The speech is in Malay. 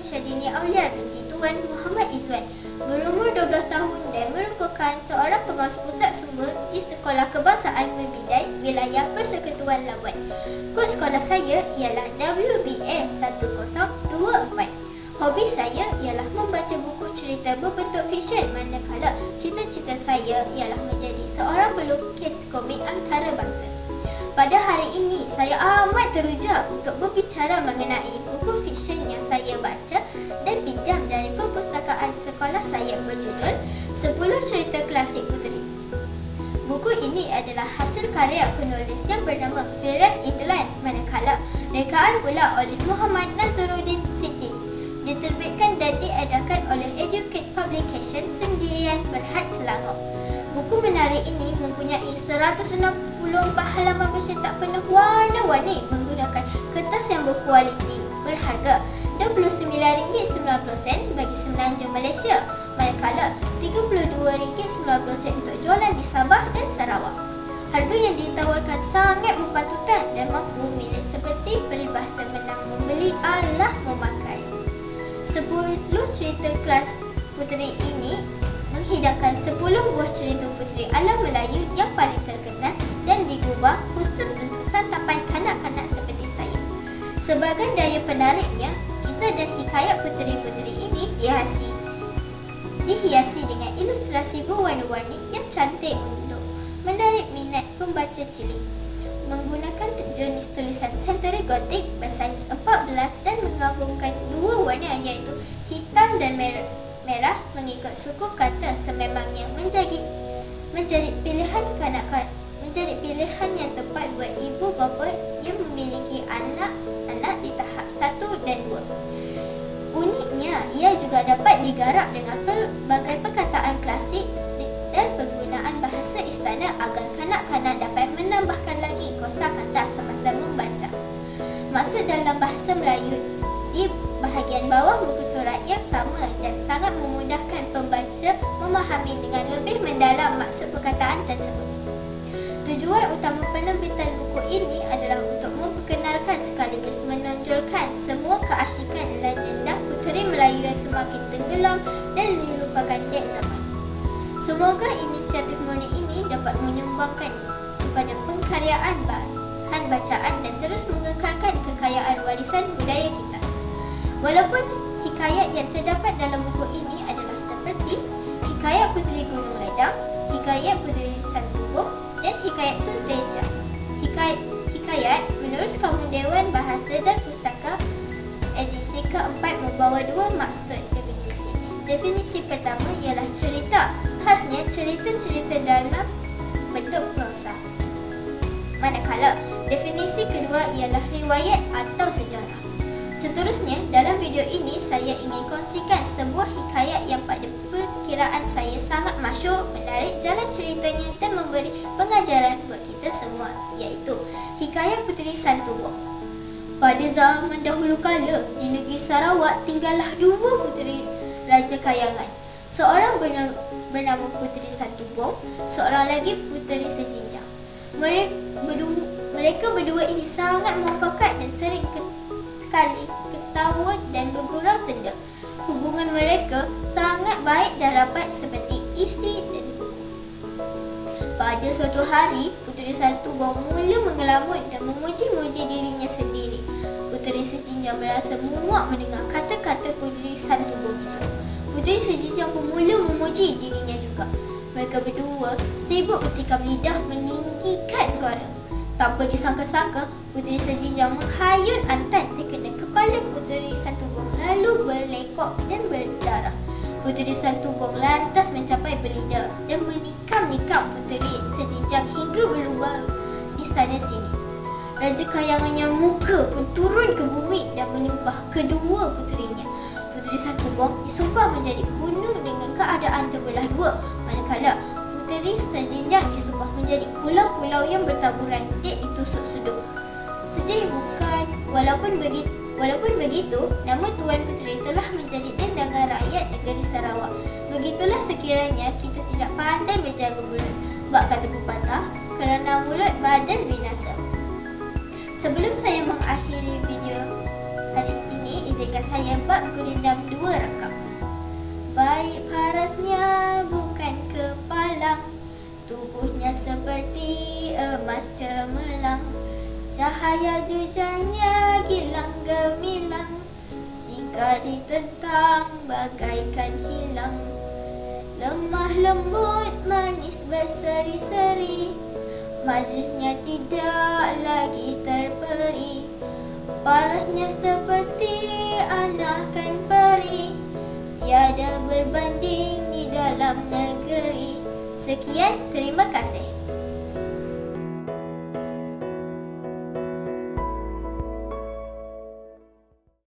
Syadini Aulia binti Tuan Muhammad Izzuan berumur 12 tahun dan merupakan seorang pengawas pusat sumber di Sekolah Kebangsaan Membidai Wilayah Persekutuan Labuan. Kod sekolah saya ialah WBA 1024. Hobi saya ialah membaca buku cerita berbentuk fiksyen, manakala cita-cita saya ialah menjadi seorang pelukis komik antarabangsa. Pada hari ini, saya amat teruja untuk berbicara mengenai buku fiksyen yang saya baca dan pinjam dari perpustakaan sekolah saya berjudul 10 Cerita Klasik Puteri. Buku ini adalah hasil karya penulis yang bernama Firas Idlan, manakala rekaan pula oleh Muhammad Nazaruddin Siddiq. Diterbitkan dan diadakan oleh Educate Publication Sendirian Berhad Selangor. Buku menarik ini mempunyai 164 halaman bercetak penuh warna-warni menggunakan kertas yang berkualiti, berharga RM29.90 bagi semenanjung Malaysia, manakala RM32.90 untuk jualan di Sabah dan Sarawak. Harga yang ditawarkan sangat berpatutan dan mampu milik seperti peribahasa menang membeli adalah memakai. 10 cerita kelas puteri ini menghidangkan 10 buah cerita puteri alam Melayu yang paling terkenal dan digubah khusus untuk santapan kanak-kanak seperti saya. Sebagai daya penariknya, kisah dan hikayat puteri-puteri ini dihiasi dengan ilustrasi berwarna-warni yang cantik untuk menarik minat pembaca cilik. Menggunakan jenis tulisan senturi gotik bersaiz 14 dan menggabungkan dua warna iaitu hitam dan merah mengikut suku kata sememangnya menjadi pilihan pilihan yang tepat buat ibu bapa yang memiliki anak-anak di tahap 1 dan 2. Uniknya, ia juga dapat digarap dengan pelbagai perkataan klasik dan penggunaan bahasa istana agar kanak-kanak dapat menambahkan lagi kosakata semasa membaca. Maksud dalam bahasa Melayu di bahagian bawah muka surat yang sama dan sangat memudahkan pembaca memahami dengan lebih mendalam maksud perkataan tersebut. Tujuan utama penerbitan buku ini adalah untuk memperkenalkan sekaligus menonjolkan semua keasyikan legenda puteri Melayu yang semakin tenggelam dan dilupakan dek zaman. Semoga inisiatif murni ini dapat menyumbangkan kepada pengkaryaan bahan bacaan dan terus mengekalkan kekayaan warisan budaya kita. Walaupun hikayat yang terdapat dalam buku ini adalah seperti hikayat Puteri Gunung Ledang, hikayat Puteri Santubong dan hikayat Tun Teja. Hikayat menurut Kamus Dewan Bahasa dan Pustaka edisi keempat membawa dua maksud definisi. Definisi pertama ialah cerita, khasnya cerita-cerita dalam bentuk prosa. Manakala definisi kedua ialah riwayat atau sejarah. Seterusnya, dalam video ini saya ingin kongsikan sebuah hikayat yang pada perkiraan saya sangat masyhur, menarik jalan ceritanya dan memberi pengajaran buat kita semua, iaitu hikayat Puteri Santubong. Pada zaman dahulu kala, di negeri Sarawak tinggallah dua puteri Raja Kayangan. Seorang bernama Puteri Santubong, seorang lagi Puteri Sejinjang. Mereka berdua ini sangat muafakat dan sering sekali ketawa dan bergurau senda. Hubungan mereka sangat baik dan rapat seperti isi dan kuku. Pada suatu hari, Puteri Santubong mula mengelamun dan memuji-muji dirinya sendiri. Puteri Sejinjang merasa muak mendengar kata-kata Puteri Santubong itu. Puteri Sejinjang pun mula memuji dirinya juga. Mereka berdua sibuk bertikam lidah meninggikan suara. Tanpa disangka-sangka, Puteri Sejinjang menghayun antan terkena kepala Puteri Santubong lalu berlekok dan berdarah. Puteri Santubong lantas mencapai belida dan menikam-nikam Puteri Sejinjang hingga berlubang di sana sini. Raja Kayangan yang muka pun turun ke bumi dan menyumpah kedua puterinya. Puteri Santubong disumpah menjadi gunung dengan keadaan terbelah dua, manakala Puteri Sejinjang disumpah menjadi pulau-pulau yang bertaburan dek ditusuk sudut. Sedih bukan? Walaupun begitu, nama Tuan Puteri telah menjadi dendangan rakyat negeri Sarawak. Begitulah sekiranya kita tidak pandai menjaga mulut. Bak kata pepatah, kerana mulut badan binasa. Sebelum saya mengakhiri video hari ini, izinkan Izinkan saya bab gurindam 2 rakam. Baik parasnya bukan kepalang, tubuhnya seperti emas cemerlang. Cahaya jujanya gilang gemilang, jika ditentang bagaikan hilang. Lemah lembut manis berseri-seri, majlisnya tidak lagi terperi. Parasnya seperti anakan peri, tiada berbanding di dalam negeri. Sekian, terima kasih.